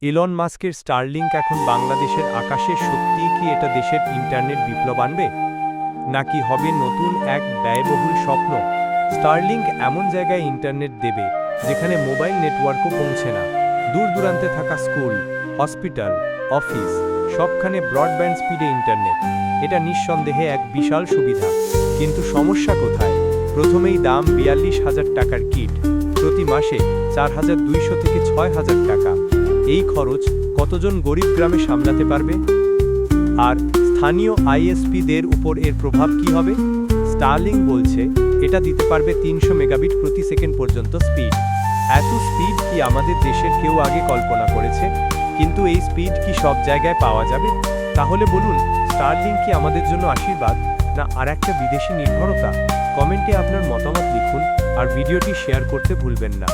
Elon মাস্কের Starlink এখন বাংলাদেশের আকাশে। সত্যিই কি এটা দেশের ইন্টারনেট বিপ্লব আনবে, নাকি হবে নতুন এক ব্যয়বহুল স্বপ্ন? স্টারলিংক এমন জায়গায় ইন্টারনেট দেবে যেখানে মোবাইল নেটওয়ার্কও পৌঁছে না। দূর দূরান্তে থাকা স্কুল, হসপিটাল, অফিস সবখানে ব্রডব্যান্ড স্পিডে ইন্টারনেট। এটা নিঃসন্দেহে এক বিশাল সুবিধা, কিন্তু সমস্যা কোথায়? প্রথমেই দাম ৪২,০০০ টাকার কিট, প্রতি মাসে ৪,২০০ থেকে ৬,০০০ টাকা। এই খরচ কতজন গরিব গ্রামে সামলাতে পারবে? আর স্থানীয় আইএসপিদের উপর এর প্রভাব কি হবে? স্টারলিংক বলছে এটা দিতে পারবে ৩০০ মেগাবিট প্রতি সেকেন্ড পর্যন্ত স্পিড। এত স্পিড কি আমাদের দেশের কেউ আগে কল্পনা করেছে? কিন্তু এই স্পিড কি সব জায়গায় পাওয়া যাবে? তাহলে বলুন, স্টারলিংক কি আমাদের জন্য আশীর্বাদ, না আর একটা বিদেশি নির্ভরতা? কমেন্টে আপনার মতামত লিখুন আর ভিডিওটি শেয়ার করতে ভুলবেন না।